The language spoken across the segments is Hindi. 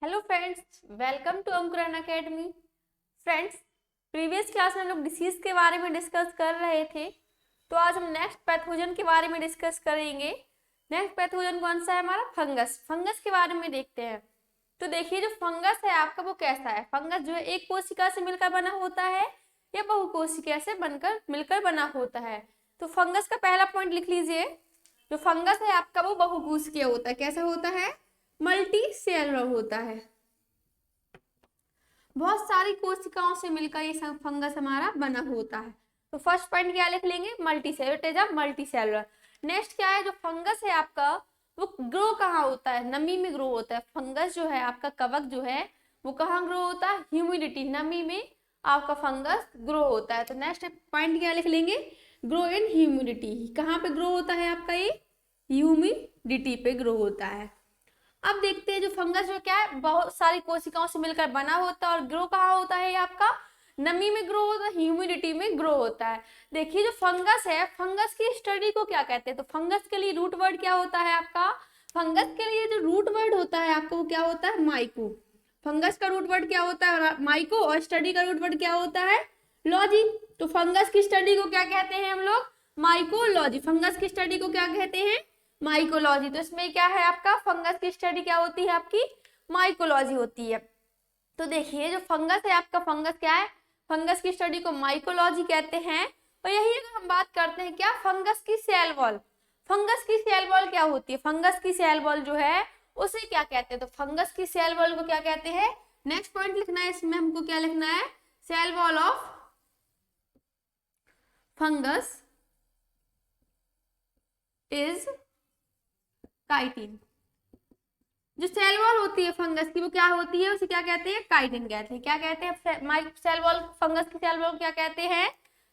हेलो फ्रेंड्स, वेलकम टू अंकुरन अकेडमी। फ्रेंड्स, प्रीवियस क्लास में हम लोग डिसीज के बारे में डिस्कस कर रहे थे, तो आज हम नेक्स्ट पैथोजन के बारे में डिस्कस करेंगे। नेक्स्ट पैथोजन कौन सा है? हमारा फंगस। फंगस के बारे में देखते हैं। तो देखिए, जो फंगस है आपका वो कैसा है? फंगस जो है एक कोशिका से मिलकर बना होता है या बहुकोशिकीय से बनकर मिलकर बना होता है। तो फंगस का पहला पॉइंट लिख लीजिए। जो फंगस है आपका वो बहुकोशिकीय होता है। कैसा होता है? मल्टी सेलुलर होता है। बहुत सारी कोशिकाओं से मिलकर ये फंगस हमारा बना होता है। तो फर्स्ट पॉइंट क्या लिख लेंगे? Multi cellular. It is a multi cellular. Next क्या है? जो फंगस है आपका वो ग्रो कहाँ होता है? नमी में ग्रो होता है। फंगस जो है आपका, कवक जो है वो कहाँ ग्रो होता है? ह्यूमिडिटी, नमी में आपका फंगस ग्रो होता है। तो नेक्स्ट पॉइंट क्या लिख लेंगे? Grow in humidity. कहाँ पे ग्रो होता है आपका? ये ह्यूमिडिटी पे ग्रो होता है। अब देखते हैं जो फंगस जो क्या है, बहुत सारी कोशिकाओं से मिलकर बना होता है और ग्रो कहाँ होता है? ये आपका नमी में ग्रो होता है, ह्यूमिडिटी में ग्रो होता है। देखिए, जो फंगस है, फंगस की स्टडी को क्या कहते हैं? तो फंगस के लिए रूट वर्ड क्या होता है आपका? फंगस के लिए जो रूट वर्ड होता है आपका वो क्या होता है? माइको। फंगस का रूट वर्ड क्या होता है? माइको। और स्टडी का रूट वर्ड क्या होता है? लॉजी। तो फंगस की स्टडी को क्या कहते हैं हम लोग? माइकोलॉजी। फंगस की स्टडी को क्या कहते हैं? माइकोलॉजी। तो इसमें क्या है आपका? फंगस की स्टडी क्या होती है आपकी? माइकोलॉजी होती है। तो देखिए, जो फंगस है आपका, फंगस क्या है? फंगस की स्टडी को माइकोलॉजी कहते हैं। और यही अगर हम बात करते हैं क्या, फंगस की सेल वॉल। फंगस की सेल वॉल क्या होती है? फंगस की सेल वॉल जो है उसे क्या कहते हैं? तो फंगस की सेल वॉल को क्या कहते हैं? नेक्स्ट पॉइंट लिखना है इसमें हमको। क्या लिखना है? Cell wall of fungus is chitin. जो सेल वॉल होती है फंगस की वो क्या होती है? उसे क्या कहते हैं? काइटिन कहते हैं। क्या कहते हैं? सेल वॉल, फंगस की सेल वॉल क्या कहते हैं?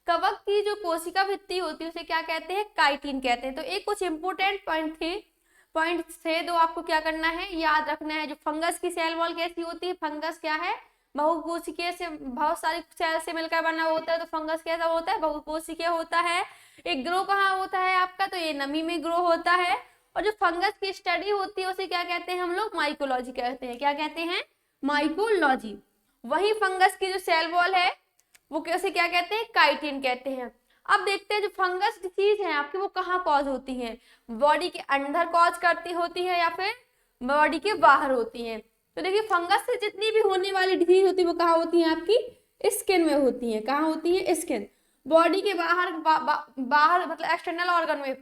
कवक की जो कोशिका भित्ति होती है उसे क्या कहते हैं? काइटिन कहते हैं। तो एक कुछ इंपोर्टेंट पॉइंट थे दो, आपको क्या करना है? याद रखना है। जो फंगस की सेल वॉल कैसी होती है? फंगस क्या है? बहुकोशिकीय से, बहुत सारी सेल से मिलकर बना होता है। तो फंगस कैसा होता है? बहुकोशिकीय होता है। एक ग्रो कहाँ होता है आपका? तो ये नमी में ग्रो होता है। और जो फंगस की स्टडी होती है उसे क्या कहते हैं हम लोग? माइकोलॉजी कहते हैं। क्या कहते हैं? माइकोलॉजी। वही फंगस की जो सेल वॉल है वो कैसे क्या कहते हैं? काइटिन कहते हैं। अब देखते हैं जो फंगस डिसीज है आपकी वो कहाँ कॉज होती है? बॉडी के अंदर कॉज करती होती है या फिर बॉडी के बाहर होती है? तो देखिए, फंगस से जितनी भी होने वाली डिसीज होती है वो कहाँ होती है आपकी? स्किन में होती है। कहाँ होती है? स्किन। बॉडी के बाहर बाहर मतलब एक्सटर्नल ऑर्गन में।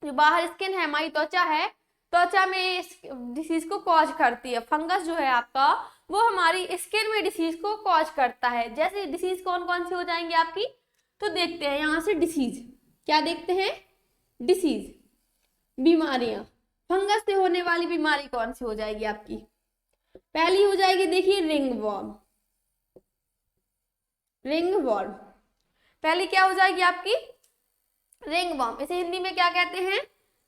जो बाहर स्किन है, हमारी त्वचा है, त्वचा में इस डिसीज को कॉज करती है। फंगस जो है आपका वो हमारी स्किन में डिसीज को कॉज करता है। जैसे डिसीज कौन कौन सी हो जाएंगी आपकी? तो देखते हैं यहां से डिसीज। क्या देखते हैं? डिसीज, बीमारियां। फंगस से होने वाली बीमारी कौन सी हो जाएगी आपकी? पहली हो जाएगी, देखिए, रिंग वॉर्म। रिंग वॉर्म पहली क्या हो जाएगी आपकी? Ring worm. इसे हिंदी में क्या कहते हैं?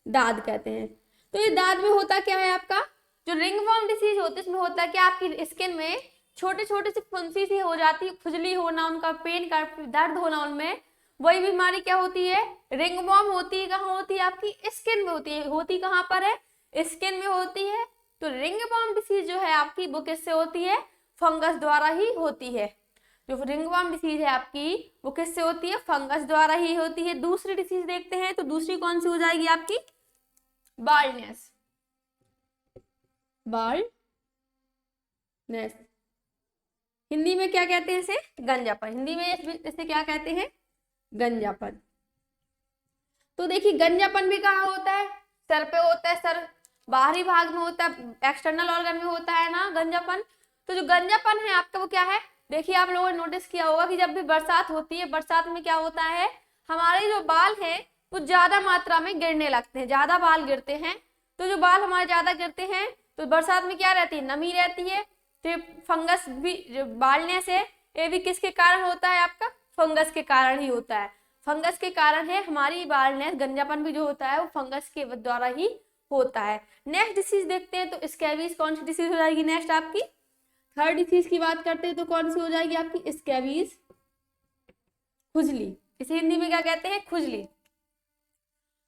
दाद कहते हैं। तो ये दाद में होता क्या है आपका? जो रिंग वर्म डिसीज होती है इसमें होता क्या? आपकी स्किन में छोटे छोटे से फुंसी सी हो जाती है, खुजली होना, उनका पेन का दर्द होना उनमें। वही बीमारी क्या होती है? रिंग वर्म होती है। कहाँ होती है? आपकी स्किन में होती है। होती कहाँ पर है? स्किन में होती है। तो रिंग वर्म डिसीज जो है आपकी वो किससे होती है? फंगस द्वारा ही होती है। जो रिंगवर्म डिसीज है आपकी वो किससे होती है? फंगस द्वारा ही होती है। दूसरी डिसीज देखते हैं, तो दूसरी कौन सी हो जाएगी आपकी? बाल्डनेस। बाल्डनेस हिंदी में क्या कहते हैं? इसे गंजापन। हिंदी में इसे क्या कहते हैं? गंजापन। तो देखिए, गंजापन भी कहाँ होता है? सर पे होता है। सर बाहरी भाग में होता है, एक्सटर्नल ऑर्गन में होता है ना गंजापन। तो जो गंजापन है आपका वो क्या है? देखिए, आप लोगों ने नोटिस किया होगा कि जब भी बरसात होती है, बरसात में क्या होता है? हमारे जो बाल हैं वो ज्यादा मात्रा में गिरने लगते हैं, ज्यादा बाल गिरते हैं। तो जो बाल हमारे ज्यादा गिरते हैं तो बरसात में क्या रहती है? नमी रहती है। तो फंगस भी, जो बालनेस है, ये भी किसके कारण होता है आपका? फंगस के कारण ही होता है। फंगस के कारण है हमारी बालनेस। गंजापन भी जो होता है वो फंगस के द्वारा ही होता है। नेक्स्ट डिसीज देखते हैं, तो स्कैबीज कौन सी डिसीज हो जाएगी नेक्स्ट आपकी? थर्ड डिसीज की बात करते हैं तो कौन सी हो जाएगी आपकी? स्कैबीज, खुजली। इसे हिंदी में क्या कहते हैं? खुजली।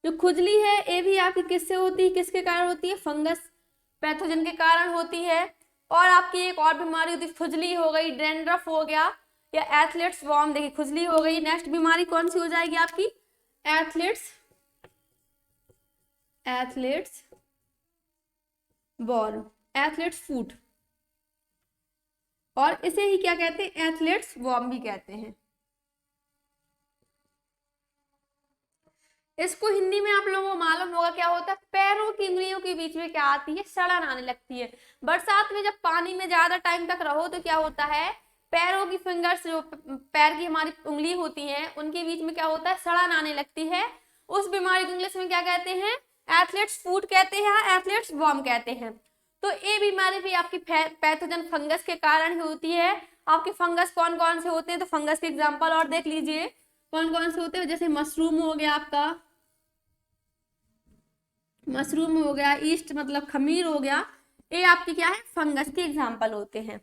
जो खुजली है ये भी आपकी किससे होती है? किसके कारण होती है? फंगस पैथोजन के कारण होती है। और आपकी एक और बीमारी होती है, खुजली हो गई, डैंड्रफ हो गया, या एथलीट्स वॉर्म, देखिए खुजली हो गई। नेक्स्ट बीमारी कौन सी हो जाएगी आपकी, एथलीट्स वॉर्म, एथलीट्स फूट, और इसे ही क्या कहते हैं, एथलीट्स वॉर्म भी कहते हैं। इसको हिंदी में आप लोगों को मालूम होगा क्या होता है, पैरों की उंगलियों के बीच में क्या आती है, सड़न आने लगती है। बरसात में जब पानी में ज्यादा टाइम तक रहो तो क्या होता है, पैरों की फिंगर्स, जो पैर की हमारी उंगली होती हैं, उनके बीच में क्या होता है, सड़न आने लगती है। उस बीमारी को इंग्लिश में क्या कहते हैं, एथलीट्स फूट कहते हैं, एथलीट्स वॉर्म कहते हैं। तो ये बीमारी भी आपकी पैथोजन फंगस के कारण ही होती है। आपके फंगस कौन कौन से होते हैं, तो फंगस के एग्जाम्पल और देख लीजिए कौन कौन से होते हैं। जैसे मशरूम हो गया आपका, मशरूम हो गया, ईस्ट मतलब खमीर हो गया, ये आपके क्या है, फंगस के एग्जाम्पल होते हैं।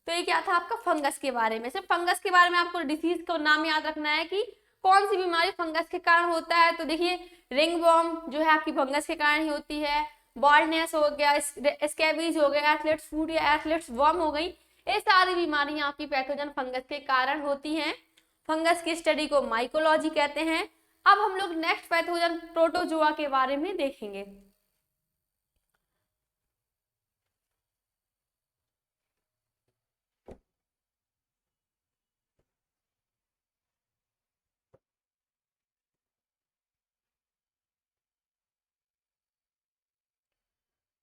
तो ये क्या था आपका फंगस के बारे में। सिर्फ फंगस के बारे में आपको डिसीज का नाम याद रखना है कि कौन सी बीमारी फंगस के कारण होता है। तो देखिए रिंग वॉर्म जो है आपकी फंगस के कारण ही होती है, बॉल्डनेस हो गया, स्कैबीज हो गया, एथलीट्स फूट या एथलीट्स वॉर्म हो गई, ये सारी बीमारियां आपकी पैथोजन फंगस के कारण होती हैं। फंगस की स्टडी को माइकोलॉजी कहते हैं। अब हम लोग नेक्स्ट पैथोजन प्रोटोजोआ के बारे में देखेंगे।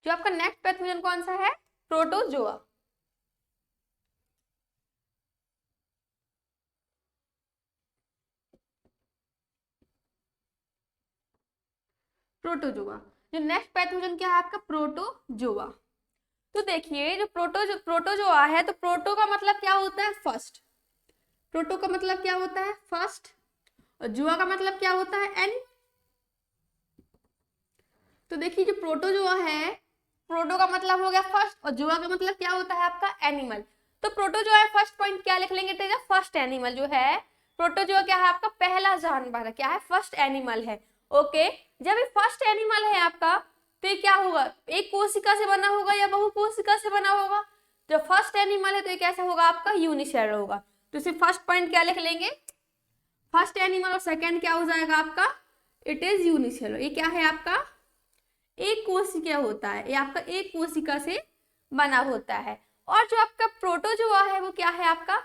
जो आपका नेक्स्ट पैथोजन कौन सा है, प्रोटोजोआ। प्रोटोजोआ, जो नेक्स्ट पैथोजन क्या है आपका, प्रोटोजोआ। तो देखिए जो प्रोटोजोआ है, तो प्रोटो का मतलब क्या होता है, फर्स्ट। प्रोटो का मतलब क्या होता है, फर्स्ट, और जुआ का मतलब क्या होता है, एनी। तो देखिए जो प्रोटोजोआ है, प्रोटो का मतलब हो गया फर्स्ट, और जुआ का मतलब क्या होता है आपका, एनिमल। तो प्रोटोजोआ है, फर्स्ट पॉइंट क्या लिख लेंगे, तो फर्स्ट एनिमल जो है, प्रोटोजोआ क्या है आपका, पहला जानवर है, क्या है, फर्स्ट एनिमल है। ओके, जब ये फर्स्ट एनिमल है आपका, तो ये क्या होगा, एक कोशिका से बना होगा या बहु कोशिका से बना होगा। जो फर्स्ट एनिमल है तो ये कैसा होगा आपका, यूनिसेलुलर होगा। तो इसे फर्स्ट पॉइंट क्या लिख लेंगे, फर्स्ट एनिमल, और सेकंड क्या हो जाएगा आपका, इट इज यूनिसेलुलर। ये क्या है आपका, एक कोशिका होता है, ये आपका एक कोशिका से बना होता है। और जो आपका प्रोटोजोआ है वो क्या है आपका,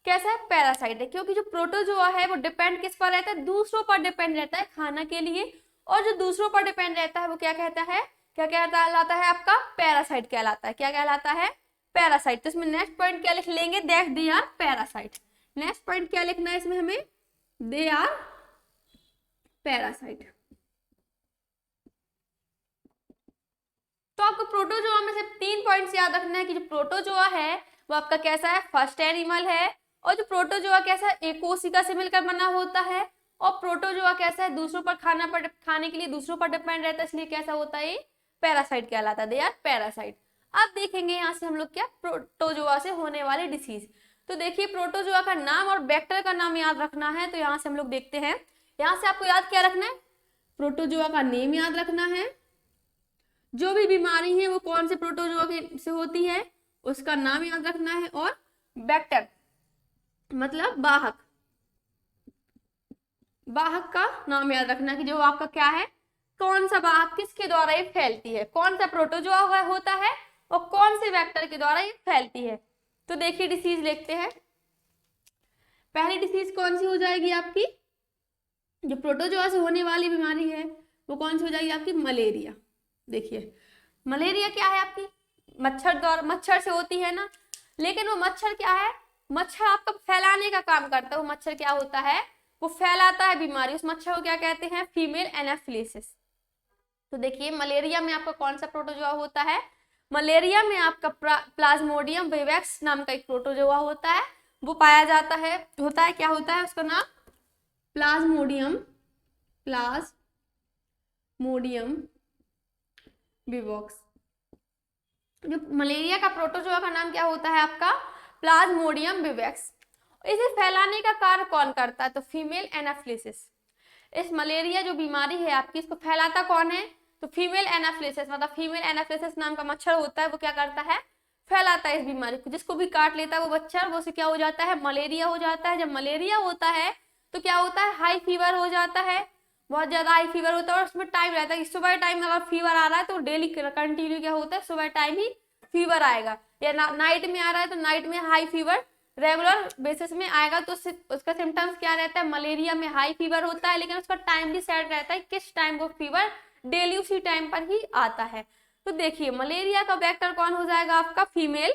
कैसा है, पैरासाइट है। क्योंकि जो प्रोटोजोआ है वो डिपेंड किस पर रहता है, दूसरों पर डिपेंड रहता है खाना के लिए। और जो दूसरों पर डिपेंड रहता है वो क्या कहता है, क्या कहलाता है आपका, पैरासाइट कहलाता है। क्या कहलाता है, पैरासाइट। तो इसमें नेक्स्ट पॉइंट क्या लिख लेंगे, that they are parasite. Next point क्या लिखना है इसमें हमें, दे आर पैरासाइट। तो आपको प्रोटोजोआ में से 3 पॉइंट्स याद रखना है कि जो प्रोटोजोआ है वो आपका कैसा है, फर्स्ट एनिमल है। और जो प्रोटोजोआ कैसा है, एक कोशिका से मिलकर बना होता है। और प्रोटोजोआ कैसा है, दूसरों पर खाने के लिए दूसरों पर डिपेंड रहता है, इसलिए कैसा होता है, पैरासाइट कहलाता है, दे आर पैरासाइट। अब देखेंगे यहाँ से हम लोग क्या, प्रोटोजोआ से होने वाले डिसीज। तो देखिए प्रोटोजोआ का नाम और वेक्टर का नाम याद रखना है। तो यहाँ से हम लोग देखते हैं, यहाँ से आपको याद क्या रखना है, प्रोटोजोआ का नेम याद रखना है, जो भी बीमारी है वो कौन से प्रोटोजोआ से होती है उसका नाम याद रखना है, और वेक्टर मतलब वाहक, वाहक का नाम याद रखना है कि जो आपका क्या है, कौन सा वाहक किसके द्वारा ये फैलती है, कौन सा प्रोटोजोआ होता है और कौन से वेक्टर के द्वारा ये फैलती है। तो देखिए डिसीज देखते हैं। पहली डिसीज कौन सी हो जाएगी आपकी, जो प्रोटोजोआ से होने वाली बीमारी है वो कौन सी हो जाएगी आपकी, मलेरिया। देखिए मलेरिया क्या है आपकी, मच्छर द्वारा, मच्छर से होती है ना। लेकिन वो मच्छर क्या है, मच्छर आपका फैलाने का काम करता है। वो मच्छर क्या होता है, वो फैलाता है बीमारी। उस मच्छर को क्या कहते हैं, फीमेल एनाफिलिसिस। तो देखिए मलेरिया में आपका कौन सा प्रोटोजोआ होता है, मलेरिया में आपका प्लाज्मोडियम विवेक्स नाम का एक प्रोटोजोआ होता है, वो पाया जाता है, होता है, क्या होता है उसका नाम, प्लाज्मोडियम विवॉक्स। जो मलेरिया का प्रोटोजोआ का नाम क्या होता है आपका, प्लाज्मोडियम विवैक्स। इसे फैलाने का कार्य कौन करता है, तो फीमेल एनाफिलिसिस। इस मलेरिया जो बीमारी है आपकी, इसको फैलाता कौन है, तो फीमेल एनाफिलिसिस, मतलब फीमेल एनाफिलिसिस नाम का मच्छर होता है, वो क्या करता है, फैलाता है इस बीमारी को, जिसको भी काट लेता है वो बच्चा, वो से क्या हो जाता है, मलेरिया हो जाता है। जब मलेरिया होता है तो क्या होता है, हाई फीवर हो जाता है, बहुत ज्यादा हाई फीवर होता है। और उसमें टाइम रहता है कि सुबह टाइम में अगर फीवर आ रहा है तो डेली कंटिन्यू क्या होता है, सुबह टाइम ही फीवर आएगा, या नाइट में आ रहा है तो नाइट में हाई फीवर रेगुलर बेसिस में आएगा। तो उसका सिम्टम्स क्या रहता है, मलेरिया में हाई फीवर होता है, लेकिन उसका टाइम भी सेट रहता है, किस टाइम वो फीवर डेली उसी टाइम पर ही आता है। तो देखिए मलेरिया का वेक्टर कौन हो जाएगा आपका, फीमेल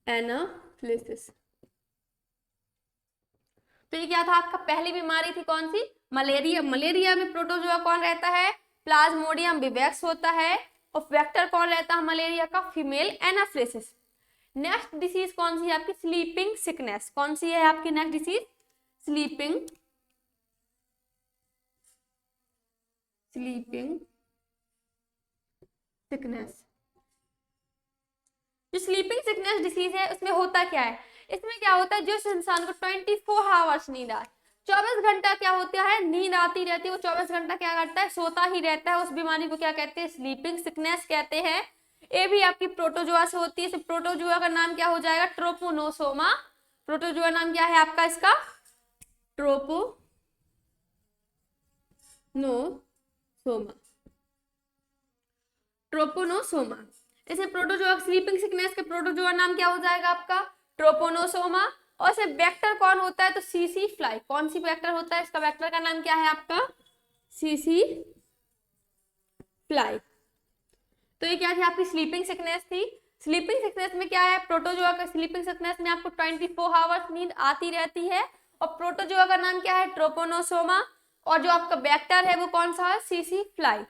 एनाफिलिसिस। तो ये क्या था आपका, पहली बीमारी थी कौन सी, मलेरिया। मलेरिया में प्रोटोजोआ कौन रहता है, प्लाज्मोडियम विवेक्स होता है, और वेक्टर कौन रहता है मलेरिया का, फीमेल एनाफिलिसिस। नेक्स्ट डिसीज कौन सी है आपकी, स्लीपिंग सिकनेस। कौन सी है आपकी नेक्स्ट डिसीज, स्लीपिंग सिकनेस। जो स्लीपिंग सिकनेस डिसीज है उसमें होता क्या है, इसमें क्या होता है, जिस इंसान को 24 आवर्स नींद आए, 24 घंटा क्या होता है, नींद आती रहती है, वो 24 घंटा क्या करता है, सोता ही रहता है, उस बीमारी को क्या कहते हैं, स्लीपिंग सिकनेस कहते हैं। ये भी आपकी प्रोटोजोआ से होती है। प्रोटोजोआ का नाम क्या हो जाएगा, ट्रोपोनोसोमा। प्रोटोजोआ नाम क्या है आपका इसका, ट्रोपोनोसोमा। ट्रोपोनोसोमा। इसे प्रोटोजोआ, स्लीपिंग सिकनेस के प्रोटोजोआ नाम क्या हो जाएगा आपका, ट्रोपोनोसोमा। और इसे वेक्टर कौन होता है, तो सीसी फ्लाई। कौन सी वेक्टर होता है, इसका वेक्टर का नाम क्या है आपका, सीसी फ्लाई। तो ये क्या थी आपकी स्लीपिंग सिकनेस थी। स्लीपिंग सिकनेस में क्या है, प्रोटोजोआ का स्लीपिंग सिकनेस में आपको 24 आवर्स नींद आती रहती है, और प्रोटोजोआ का नाम क्या है, ट्रोपोनोसोमा। और जो आपका वेक्टर है वो कौन सा है, सीसी फ्लाई।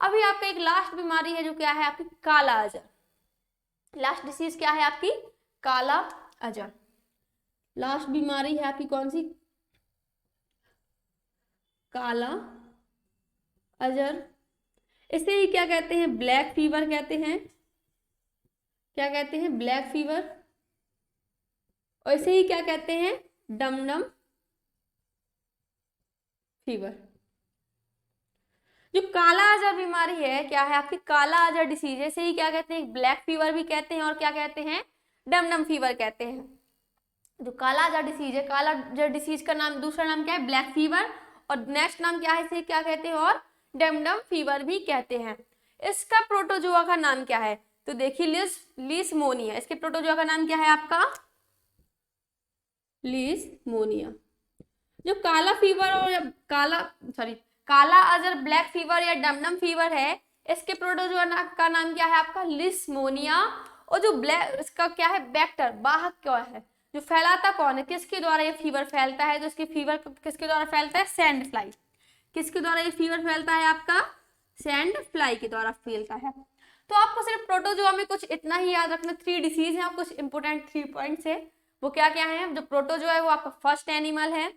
अभी आपका एक लास्ट बीमारी है जो क्या है आपकी, काला अजर। लास्ट डिसीज क्या है आपकी, काला अजर। लास्ट बीमारी है आपकी कौन सी, काला अजर। इसे ही क्या कहते हैं, ब्लैक फीवर कहते हैं। क्या कहते हैं, ब्लैक फीवर। और इसे ही क्या कहते हैं, डमडम फीवर। जो काला अजर बीमारी है क्या है आपकी, काला अजर डिसीज है, इसे ही क्या कहते हैं, ब्लैक फीवर भी कहते हैं, और क्या कहते हैं, डमडम फीवर कहते हैं। जो काला अजर डिसीज है, काला अजर डिसीज का नाम, दूसरा नाम क्या है, ब्लैक फीवर, और नेक्स्ट नाम क्या है, इसे क्या कहते हैं, और डमडम फीवर भी कहते हैं। इसका प्रोटोजोआ का नाम क्या है, तो देखिए लिस्मोनिया। इसके प्रोटोजोआ का नाम क्या है आपका, लिस्मोनिया। जो काला फीवर और काला अजर, ब्लैक फीवर या डमडम फीवर है, इसके प्रोटोजोआ का नाम क्या है आपका, लिस्मोनिया। और जो ब्लैक, इसका क्या है, वेक्टर, वाहक क्या है, जो फैलाता कौन है, किसके द्वारा ये फीवर फैलता है, तो इसकी फीवर किसके द्वारा फैलता है, सैंड फ्लाई। किसके द्वारा ये फीवर फैलता है आपका, सैंड फ्लाई के द्वारा फैलता है। तो आपको सिर्फ प्रोटोजोआ में कुछ इतना ही याद रखना, 3 डिसीज है और कुछ इंपोर्टेंट 3 पॉइंट्स है। वो क्या क्या है, जो प्रोटोजोआ है वो आपका फर्स्ट एनिमल है,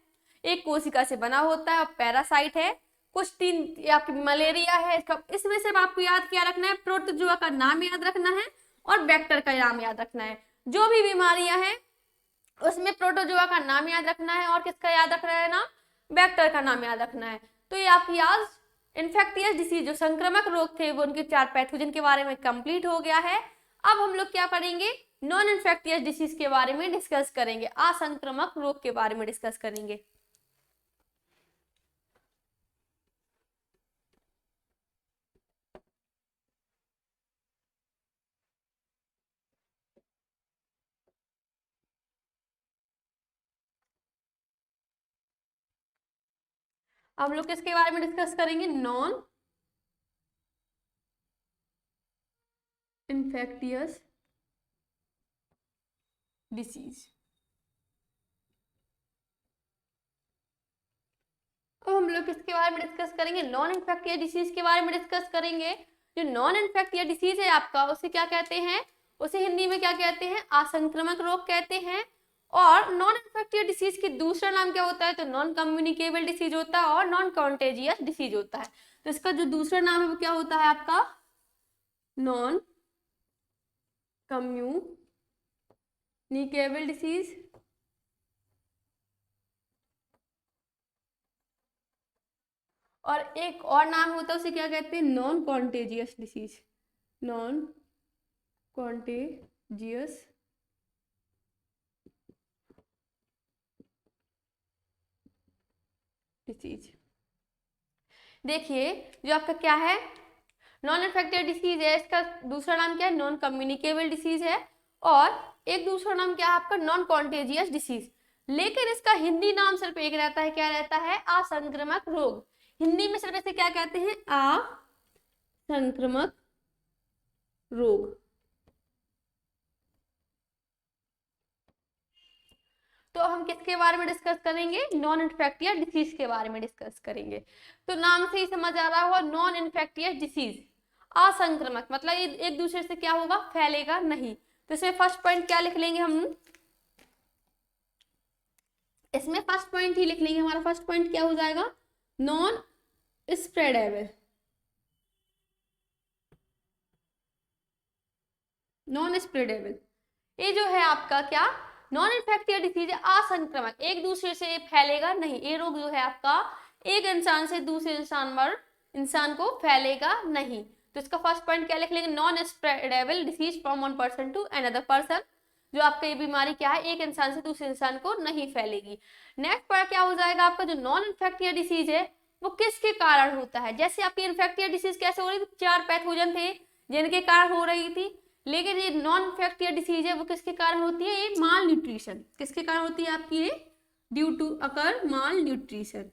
एक कोशिका से बना होता है और पैरासाइट है। कुछ 3 आपकी मलेरिया है, इसमें सिर्फ आपको याद क्या रखना है, प्रोटोजोआ का नाम याद रखना है और वेक्टर का नाम याद रखना है। जो भी बीमारियां हैं उसमें प्रोटोजोआ का नाम याद रखना है, और किसका याद रखना है नाम, वेक्टर का नाम याद रखना है। तो ये आपकी आज इन्फेक्टियस डिसीज, जो संक्रमक रोग थे वो उनके 4 पैथोजन के बारे में कंप्लीट हो गया है। अब हम लोग क्या करेंगे, नॉन इन्फेक्टियस डिसीज के बारे में डिस्कस करेंगे, असंक्रामक रोग के बारे में डिस्कस करेंगे। हम लोग किसके बारे में डिस्कस करेंगे, नॉन इन्फेक्टियस डिसीज। अब हम लोग किसके बारे में डिस्कस करेंगे, नॉन इन्फेक्टियस डिसीज के बारे में डिस्कस करेंगे। जो नॉन इन्फेक्टियस डिसीज है आपका, उसे क्या कहते हैं, उसे हिंदी में क्या कहते हैं, असंक्रामक रोग कहते हैं। और नॉन इन्फेक्टियस डिसीज की दूसरा नाम क्या होता है, तो नॉन कम्युनिकेबल डिसीज होता है और नॉन कॉन्टेजियस डिसीज होता है। तो इसका जो दूसरा नाम है वो क्या होता है आपका, नॉन कम्युनिकेबल डिसीज। और एक और नाम होता है, उसे क्या कहते हैं, non contagious disease, non contagious disease. देखिए जो आपका क्या है, नॉन इन्फेक्टिव डिसीज है, इसका दूसरा नाम क्या है, नॉन कम्युनिकेबल डिसीज है, और एक दूसरा नाम क्या है आपका, नॉन कॉन्टेजियस डिसीज। लेकिन इसका हिंदी नाम सिर्फ एक रहता है, क्या रहता है, असंक्रामक रोग। हिंदी में सिर्फ इसे क्या कहते हैं, असंक्रामक रोग। तो हम किसके बारे में डिस्कस करेंगे, नॉन इन्फेक्टियस डिसीज के बारे में डिस्कस करेंगे। तो नाम से ही समझ आ रहा होगा, नॉन इन्फेक्टियस डिसीज, असंक्रामक, मतलब ये एक दूसरे से क्या होगा, फैलेगा नहीं। तो इसमें फर्स्ट पॉइंट क्या लिख लेंगे हम, इसमें फर्स्ट पॉइंट ही लिख लेंगे, हमारा फर्स्ट पॉइंट क्या हो जाएगा, नॉन स्प्रेडेबल, नॉन स्प्रेडेबल। ये जो है आपका क्या, नॉन इन्फेक्टिव डिसीज है, असंक्रामक, एक दूसरे से फैलेगा नहीं। ये रोग जो है आपका एक इंसान से दूसरे इंसान को फैलेगा नहीं। तो इसका फर्स्ट पॉइंट क्या लिख लेंगे, non spreadable disease from one person to another person. जो आपका ये बीमारी क्या है, एक इंसान से दूसरे इंसान को नहीं फैलेगी। नेक्स्ट पॉइंट क्या हो जाएगा आपका, जो नॉन इन्फेक्टिव डिसीज है वो किसके कारण होता है। जैसे आपकी इन्फेक्टिव डिसीज कैसे हो रही थी, 4 पैथोजन थे जिनके कारण हो रही थी, लेकिन ये नॉन इन्फेक्टिव डिसीज है वो किसके कारण होती है, ये माल न्यूट्रिशन, किसके कारण होती है आपकी, ये due to occur malnutrition.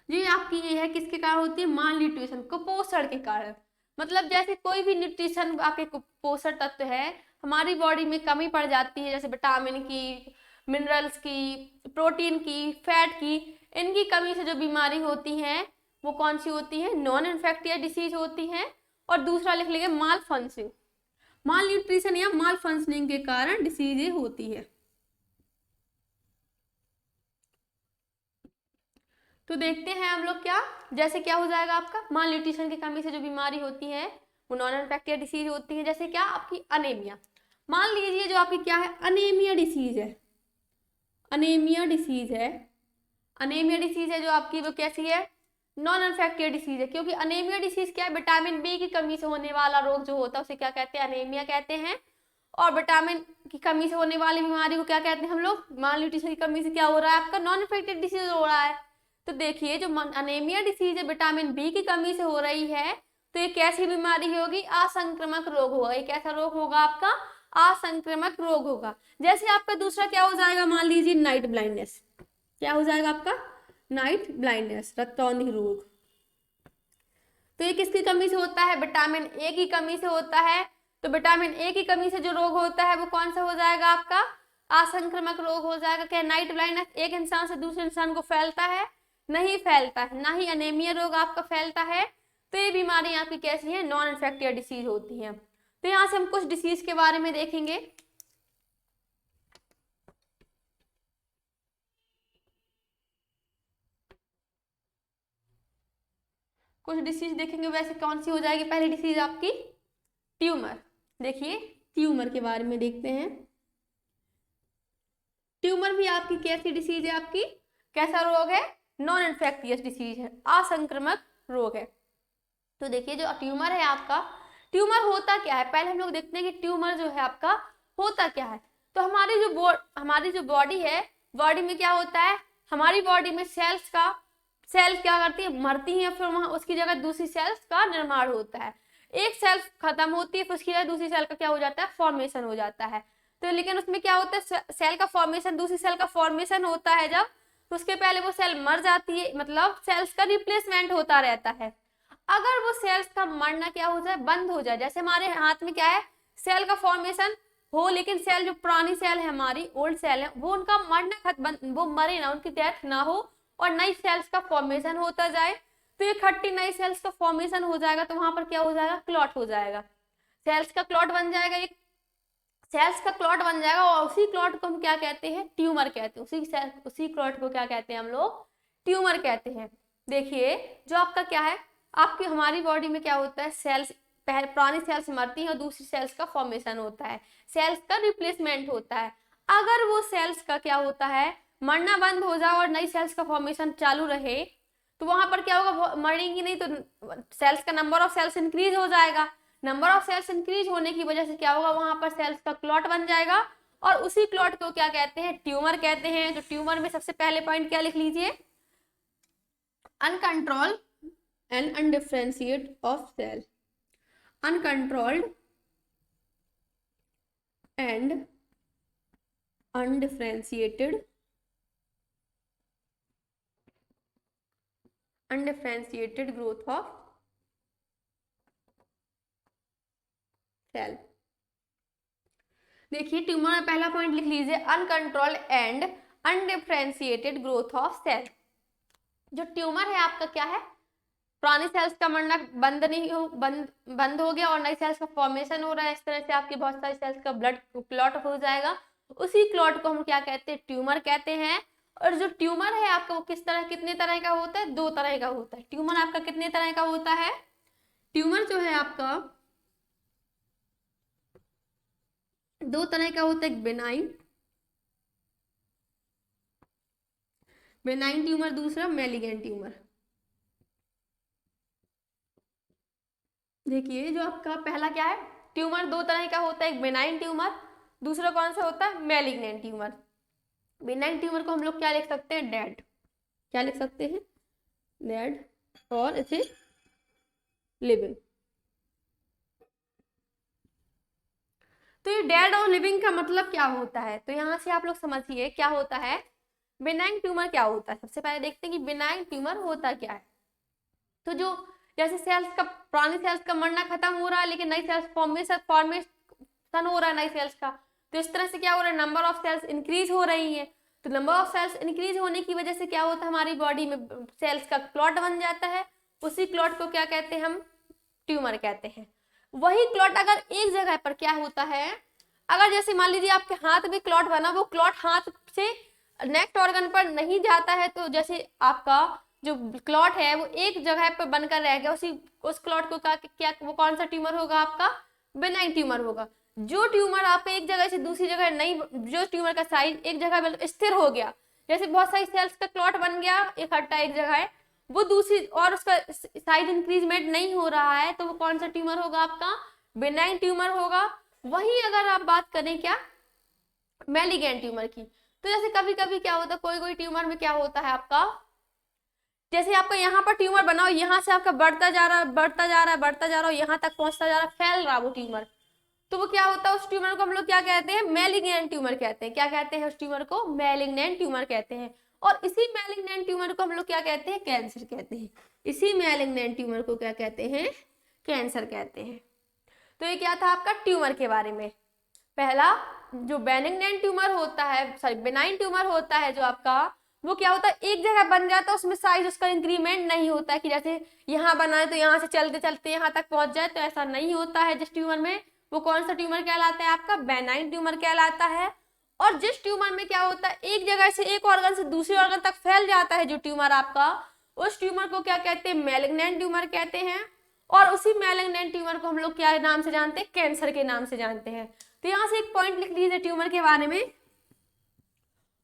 ये आपकी ये है किसके कारण होती है, माल न्यूट्रिशन, कुपोषण के कारण। मतलब जैसे कोई भी न्यूट्रिशन आपके पोषक तत्व है हमारी बॉडी में कमी पड़ जाती है, जैसे विटामिन की, मिनरल्स की, प्रोटीन की, फैट की, इनकी कमी से जो बीमारी होती है वो कौन सी होती है, नॉन इन्फेक्टिव डिसीज होती है। और दूसरा लिख लेंगे माल फंक्शनिंग, माल न्यूट्रिशन या माल फंक्शनिंग के कारण डिसीज होती है। तो देखते हैं हम लोग क्या, जैसे क्या हो जाएगा आपका, माल न्यूट्रिशन की कमी से जो बीमारी होती है वो नॉन इन्फेक्टिव डिसीज होती है। जैसे क्या, आपकी अनेमिया, मान लीजिए जो आपकी क्या है, अनेमिया डिसीज है, अनेमिया डिसीज है, अनेमिया डिसीज है जो आपकी वो कैसी है, नॉन इन्फेक्टिव डिसीज है। क्योंकि अनेमिया डिसीज क्या है, विटामिन बी की कमी से होने वाला रोग जो होता है उसे क्या कहते हैं, अनेमिया कहते हैं। और विटामिन की कमी से होने वाली बीमारी को क्या कहते हैं हम लोग, माल न्यूट्रिशन की कमी से क्या हो रहा है आपका, नॉन इन्फेक्टिव डिसीज हो रहा है। तो देखिए जो अनेमिया डिसीज है विटामिन बी की कमी से हो रही है, तो ये कैसी बीमारी होगी, असंक्रामक रोग होगा। ये कैसा रोग होगा आपका, असंक्रामक रोग होगा। जैसे आपका दूसरा क्या हो जाएगा, मान लीजिए नाइट ब्लाइंडनेस, क्या हो जाएगा आपका, नाइट ब्लाइंडनेस, रक्तौंधी रोग। तो ये किसकी कमी से होता है, विटामिन ए की कमी से होता है। तो विटामिन ए की कमी से जो रोग होता है वो कौन सा हो जाएगा आपका, असंक्रामक रोग हो जाएगा। क्या नाइट ब्लाइंडनेस एक इंसान से दूसरे इंसान को फैलता है, नहीं फैलता है, ना ही अनेमिया रोग आपका फैलता है। तो ये बीमारी आपकी कैसी है, नॉन इन्फेक्टिव डिसीज होती है। तो यहाँ से हम कुछ डिसीज के बारे में देखेंगे। कुछ डिसीज देखेंगे, वैसे कौन सी हो जाएगी, पहली डिसीज आपकी ट्यूमर। देखिए ट्यूमर के बारे में देखते हैं। ट्यूमर भी आपकी कैसी डिसीज है, आपकी कैसा रोग है, नॉन इन्फेक्टियस डिसीज है, असंक्रामक रोग है। तो देखिए जो ट्यूमर है आपका, ट्यूमर होता क्या है, पहले हम लोग देखते हैं कि ट्यूमर जो है आपका होता क्या है। तो हमारी जो बॉडी है, बॉडी में क्या होता है, हमारी बॉडी में सेल्स क्या करती है, मरती है, फिर वहां उसकी जगह दूसरी सेल्स का निर्माण होता है। एक सेल खत्म होती है फिर उसकी जगह दूसरी सेल का क्या हो जाता है, फॉर्मेशन हो जाता है। तो लेकिन उसमें क्या होता है, सेल का फॉर्मेशन, दूसरी सेल का फॉर्मेशन होता है जब, तो उसके पहले वो सेल मर जाती है, मतलब सेल्स का रिप्लेसमेंट होता रहता है। अगर वो सेल्स का मरना क्या हो जाए, बंद हो जाए, जैसे हमारे हाथ में क्या है, सेल का फॉर्मेशन हो, लेकिन सेल जो पुरानी सेल है हमारी, ओल्ड सेल है, वो उनका मरना खत्म, वो मरे ना, उनकी डेथ ना हो और नई सेल्स का फॉर्मेशन होता जाए। तो ये खट्टी नई सेल्स का फॉर्मेशन हो जाएगा, तो वहां पर क्या हो जाएगा, क्लॉट हो जाएगा, सेल्स का क्लॉट बन जाएगा, एक सेल्स का क्लॉट बन जाएगा। और उसी क्लॉट को हम क्या कहते हैं, ट्यूमर कहते हैं। उसी क्लॉट को क्या कहते हैं हम लोग, ट्यूमर कहते हैं। देखिए जो आपका क्या है, आपकी हमारी बॉडी में क्या होता है, सेल्स पहले पुरानी सेल्स मरती है और दूसरी सेल्स का फॉर्मेशन होता है, सेल्स का रिप्लेसमेंट होता है। अगर वो सेल्स का क्या होता है, मरना बंद हो जाए और नई सेल्स का फॉर्मेशन चालू रहे, तो वहां पर क्या होगा, मरेंगी नहीं तो सेल्स का नंबर ऑफ सेल्स इंक्रीज हो जाएगा। नंबर ऑफ सेल्स इंक्रीज होने की वजह से क्या होगा, वहां पर सेल्स का क्लॉट बन जाएगा, और उसी क्लॉट को क्या कहते हैं, ट्यूमर कहते हैं। तो ट्यूमर में सबसे पहले पॉइंट क्या लिख लीजिए, uncontrolled and undifferentiate of cell, uncontrolled and undifferentiated growth of cell। देखिए ट्यूमर में पहला पॉइंट लिख लीजिए, uncontrolled and undifferentiated growth of cell. जो ट्यूमर है आपका क्या है, पुरानी सेल्स का मरना बंद हो गया और नई सेल्स का फॉर्मेशन हो रहा है, इस तरह से आपकी बहुत सारी सेल्स का ब्लड क्लॉट हो जाएगा, उसी क्लॉट को हम क्या कहते हैं, ट्यूमर कहते हैं। और जो ट्यूमर है आपका वो कितने तरह का होता है, 2 तरह का होता है। ट्यूमर आपका कितने तरह का होता है, ट्यूमर जो है आपका 2 तरह का होता है, बेनाइन ट्यूमर, दूसरा मैलिगेंट ट्यूमर। देखिए जो आपका पहला क्या है, ट्यूमर 2 तरह का होता है, एक बेनाइन ट्यूमर, दूसरा कौन सा होता है, मैलिग्नेंट ट्यूमर। बेनाइन ट्यूमर को हम लोग क्या लिख सकते हैं, डेड, क्या लिख सकते हैं, डेड, और इसे लिविंग। तो ये डेड और लिविंग का मतलब क्या होता है, तो यहाँ से आप लोग समझिए क्या होता है, बेनाइन ट्यूमर क्या होता है। सबसे पहले देखते हैं कि बेनाइन ट्यूमर होता क्या है। तो जो जैसे सेल्स का, पुरानी सेल्स का मरना खत्म हो रहा है लेकिन नई सेल्स फॉर्मेशन हो रहा है नई सेल्स का, तो इस तरह से क्या हो रहा है, नंबर ऑफ सेल्स इंक्रीज हो रही है। तो नंबर ऑफ सेल्स इंक्रीज होने की वजह से क्या होता है, हमारी बॉडी में सेल्स का क्लॉट बन जाता है, उसी क्लॉट को क्या कहते हैं, हम ट्यूमर कहते हैं। वही क्लॉट अगर एक जगह पर क्या होता है, अगर जैसे मान लीजिए आपके हाथ में क्लॉट बना, वो क्लॉट हाथ से नेक्स्ट ऑर्गन पर नहीं जाता है, तो जैसे आपका जो क्लॉट है वो एक जगह पर बनकर रह गया, उस क्लॉट को क्या वो कौन सा ट्यूमर होगा आपका, बेनाइन ट्यूमर होगा। जो ट्यूमर आपका एक जगह से दूसरी जगह नहीं, जो ट्यूमर का साइज एक जगह स्थिर हो गया, जैसे बहुत सारी सेल्स का क्लॉट बन गया इकट्ठा एक जगह है, वो दूसरी और उसका साइज इंक्रीजमेंट नहीं हो रहा है, तो वो कौन सा ट्यूमर होगा आपका, बेनाइन ट्यूमर होगा। वही अगर आप बात करें क्या, मैलिगेंट ट्यूमर की, तो जैसे कभी कभी क्या होता है, कोई ट्यूमर में क्या होता है आपका, जैसे आपका यहाँ पर ट्यूमर बना हो, यहाँ से आपका बढ़ता जा रहा है, यहाँ तक पहुंचता जा रहा है, फैल रहा वो ट्यूमर, तो वो क्या होता है, उस ट्यूमर को हम लोग क्या कहते हैं, मैलिग्नेंट ट्यूमर कहते हैं। क्या कहते हैं उस ट्यूमर को, मैलिग्नेंट ट्यूमर कहते हैं। और इसी मैलिग्नेंट ट्यूमर को हम लोग क्या कहते हैं, कैंसर कहते हैं। इसी मैलिग्नेंट ट्यूमर को क्या कहते हैं, कैंसर कहते हैं। तो ये क्या था आपका ट्यूमर के बारे में। पहला जो बेनिग्नेंट ट्यूमर होता है, सॉरी बेनाइन ट्यूमर होता है जो आपका, वो क्या होता है, एक जगह बन जाता है, उसमें साइज उसका इंक्रीमेंट नहीं होता है कि जैसे यहाँ बना है तो यहाँ से चलते चलते यहाँ तक पहुंच जाए, तो ऐसा नहीं होता है जिस ट्यूमर में। वो कौन सा ट्यूमर कहलाता है आपका, बेनाइन ट्यूमर कहलाता है। और जिस ट्यूमर में क्या होता है, एक जगह से एक ऑर्गन से दूसरे ऑर्गन तक फैल जाता है जो ट्यूमर आपका, उस ट्यूमर को क्या कहते हैं, मैलिग्नेंट ट्यूमर कहते हैं। और उसी मैलिग्नेंट ट्यूमर को हम लोग क्या नाम से जानते हैं, कैंसर के नाम से जानते हैं। तो यहाँ से एक पॉइंट लिख लीजिए ट्यूमर के बारे में,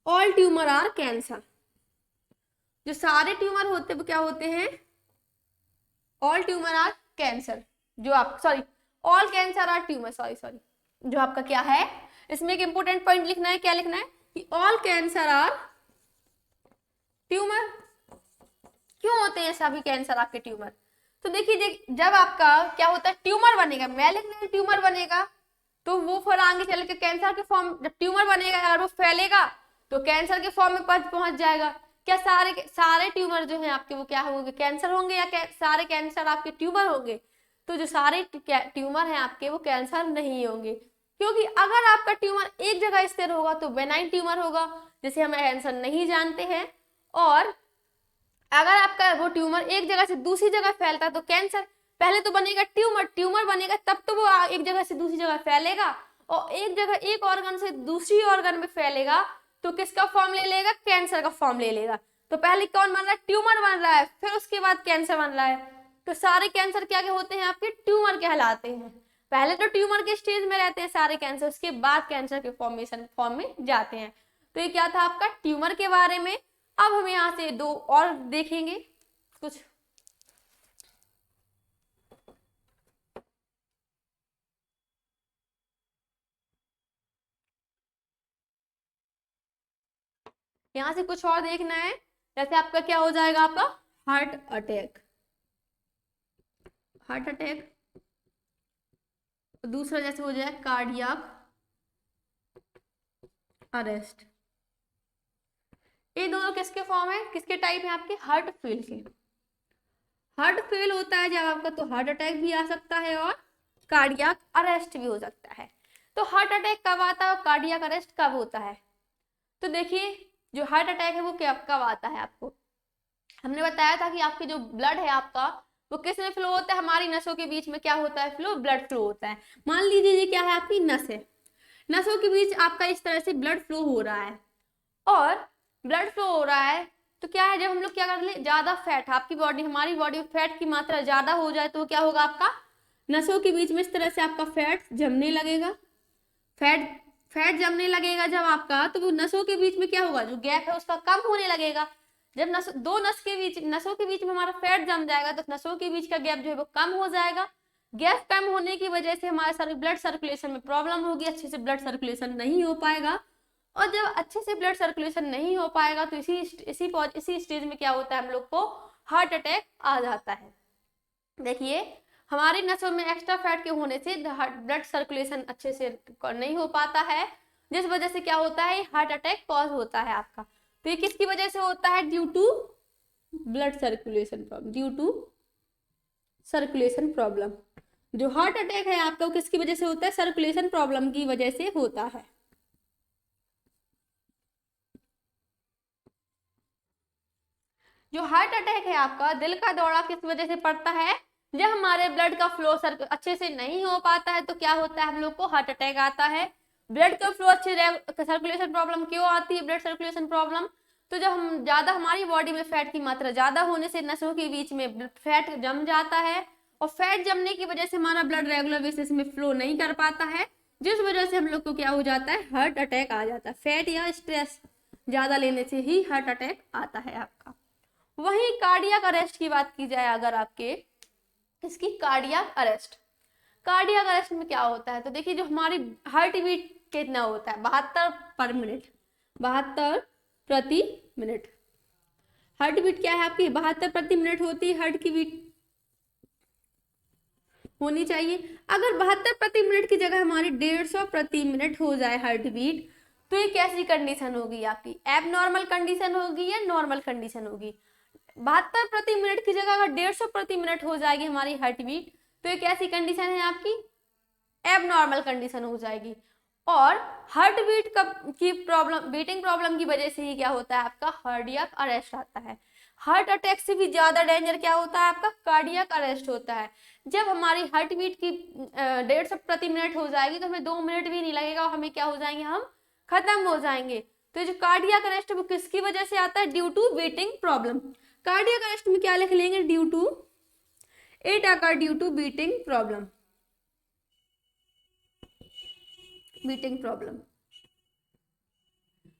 ऑल ट्यूमर आर कैंसर। जो सारे ट्यूमर होते हैं वो क्या होते हैं, ऑल ट्यूमर आर कैंसर। जो आप sorry all cancer are tumour, sorry जो आपका क्या है, इसमें एक इंपोर्टेंट पॉइंट लिखना है, क्या लिखना है कि ऑल कैंसर आर ट्यूमर। क्यों होते हैं सभी कैंसर आपके ट्यूमर, तो देखिए जब आपका क्या होता है, ट्यूमर बनेगा, मैलिग्नेंट ट्यूमर बनेगा, तो वो फिर आगे चल के कैंसर के फॉर्म, जब ट्यूमर बनेगा अगर वो फैलेगा तो कैंसर के फॉर्म में पहुंच जाएगा। क्या सारे ट्यूमर जो हैं आपके वो क्या होंगे, कैंसर होंगे, या सारे कैंसर आपके ट्यूमर होंगे, तो जो सारे ट्यूमर हैं आपके वो कैंसर नहीं होंगे, क्योंकि अगर आपका ट्यूमर एक जगह स्थिर होगा तो बेनाइन ट्यूमर होगा, जिसे हम कैंसर नहीं जानते हैं। और अगर आपका वो ट्यूमर एक जगह से दूसरी जगह फैलता है तो कैंसर। पहले तो बनेगा ट्यूमर बनेगा, तब तो वो एक जगह से दूसरी जगह फैलेगा, और एक जगह एक ऑर्गन से दूसरी ऑर्गन में फैलेगा तो किसका फॉर्म ले लेगा, कैंसर का फॉर्म ले लेगा। तो पहले कौन बन रहा है, ट्यूमर बन रहा है, फिर उसके बाद कैंसर बन रहा है। तो सारे कैंसर क्या होते हैं आपके, ट्यूमर कहलाते हैं। पहले तो ट्यूमर के स्टेज में रहते हैं सारे कैंसर, उसके बाद कैंसर के फॉर्म में जाते हैं। तो ये क्या था आपका ट्यूमर के बारे में। अब हम यहाँ से दो और देखेंगे कुछ। यहाँ से कुछ और देखना है, जैसे आपका क्या हो जाएगा, आपका हार्ट अटैक। हार्ट अटैक, दूसरा जैसे हो जाए कार्डियक अरेस्ट। ये दोनों किसके फॉर्म है, किसके टाइप है, आपके हार्ट फेल के। हार्ट फेल होता है जब आपका, तो हार्ट अटैक भी आ सकता है और कार्डियक अरेस्ट भी हो सकता है। तो हार्ट अटैक कब आता है और कार्डियक अरेस्ट कब होता है? तो देखिए जो हार्ट अटैक है वो क्या कब आता है, आपको हमने बताया था कि आपके जो ब्लड है आपका वो किस में फ्लो होता है, हमारी नसों के बीच में क्या होता है फ्लो, ब्लड फ्लो होता है। मान लीजिए ये क्या है, आपकी नस है, नसों के बीच आपका इस तरह से ब्लड फ्लो हो रहा है, और ब्लड फ्लो हो रहा है तो क्या है, जब हम लोग क्या कर ले, ज्यादा फैट, आपकी बॉडी हमारी बॉडी में फैट की मात्रा ज्यादा हो जाए तो क्या होगा, आपका नसों के बीच में इस तरह से आपका फैट जमने लगेगा। फैट फैट जमने लगेगा जब आपका, तो वो नसों के बीच में क्या होगा, जो गैप है उसका कम होने लगेगा। जब दो नसों के बीच में हमारा फैट जम जाएगा तो नसों के बीच का गैप जो है वो कम हो जाएगा। गैप कम होने की वजह से हमारे ब्लड सर्कुलेशन में प्रॉब्लम होगी, अच्छे से ब्लड सर्कुलेशन नहीं हो पाएगा। और जब अच्छे से ब्लड सर्कुलेशन नहीं हो पाएगा तो इसी स्टेज में क्या होता है, हम लोग को हार्ट अटैक आ जाता है। देखिए हमारी नसों में एक्स्ट्रा फैट के होने से ब्लड सर्कुलेशन अच्छे से नहीं हो पाता है, जिस वजह से क्या होता है, हार्ट अटैक कॉज होता है आपका। तो ये किसकी वजह से होता है, due to blood circulation problem, due to circulation problem. जो हार्ट अटैक है आपका वो किसकी वजह से होता है, सर्कुलेशन प्रॉब्लम की वजह से होता है। जो हार्ट अटैक है आपका, दिल का दौरा किस वजह से पड़ता है, जब हमारे ब्लड का फ्लो अच्छे से नहीं हो पाता है तो क्या होता है, हम लोग को हार्ट अटैक आता है। ब्लड का फ्लो अच्छे सर्कुलेशन प्रॉब्लम क्यों आती है, ब्लड सर्कुलेशन प्रॉब्लम, तो जब हम ज्यादा हमारी बॉडी में फैट की मात्रा ज्यादा होने से नसों के बीच में फैट जम जाता है, और फैट जमने की वजह से हमारा ब्लड रेगुलर बेसिस में फ्लो नहीं कर पाता है, जिस वजह से हम लोग को क्या हो जाता है, हार्ट अटैक आ जाता है। फैट या स्ट्रेस ज्यादा लेने से ही हार्ट अटैक आता है आपका। वहीं कार्डियक अरेस्ट की बात की जाए अगर आपके, इसकी कार्डियक अरेस्ट, कार्डियक अरेस्ट में क्या होता है, तो देखिए जो हमारी हार्ट बीट कितना होता है, 72 पर मिनट, 72 प्रति मिनट। हार्ट बीट क्या है आपकी, 72 प्रति मिनट होती है हार्ट की बीट होनी चाहिए। अगर 72 प्रति मिनट की जगह हमारी 150 प्रति मिनट हो जाए हार्ट बीट, तो ये कैसी कंडीशन होगी आपकी, एबनॉर्मल कंडीशन होगी या नॉर्मल कंडीशन होगी। 72 प्रति मिनट की जगह अगर 150 प्रति मिनट हो जाएगी हमारी हार्ट बीट, तो ये कैसी कंडीशन है आपकी, एबनॉर्मल कंडीशन हो जाएगी। और हार्ट बीट की प्रॉब्लम, बीटिंग प्रॉब्लम की वजह से ही क्या होता है, आपका कार्डियक अरेस्ट आता है। हार्ट अटैक से भी ज्यादा डेंजर क्या होता है, आपका कार्डियक अरेस्ट होता है। जब हमारी हार्ट बीट की 150 प्रति मिनट हो जाएगी तो हमें 2 मिनट भी नहीं लगेगा और हमें क्या हो जाएंगे, हम खत्म हो जाएंगे। तो जो कार्डियक अरेस्ट वो किसकी वजह से आता है, due to beating problem. Cardiac arrest में क्या लिख लेंगे, due to, it occur due to beating problem, beating problem.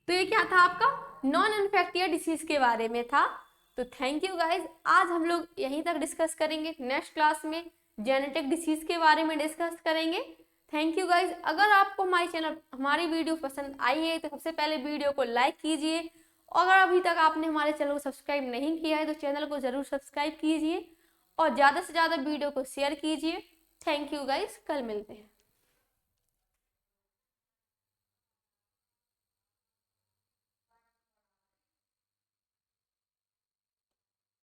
तो ये क्या था आपका नॉन इन्फेक्टियस डिसीज के बारे में था। तो थैंक यू गाइज, आज हम लोग यहीं तक डिस्कस करेंगे, नेक्स्ट क्लास में जेनेटिक डिसीज के बारे में डिस्कस करेंगे। Thank you guys. अगर आपको हमारी चैनल, हमारी वीडियो पसंद आई है तो सबसे पहले वीडियो को लाइक कीजिए, और अगर अभी तक आपने हमारे चैनल को सब्सक्राइब नहीं किया है तो चैनल को जरूर सब्सक्राइब कीजिए और ज़्यादा से ज़्यादा वीडियो को शेयर कीजिए। थैंक यू गाइज, कल मिलते हैं।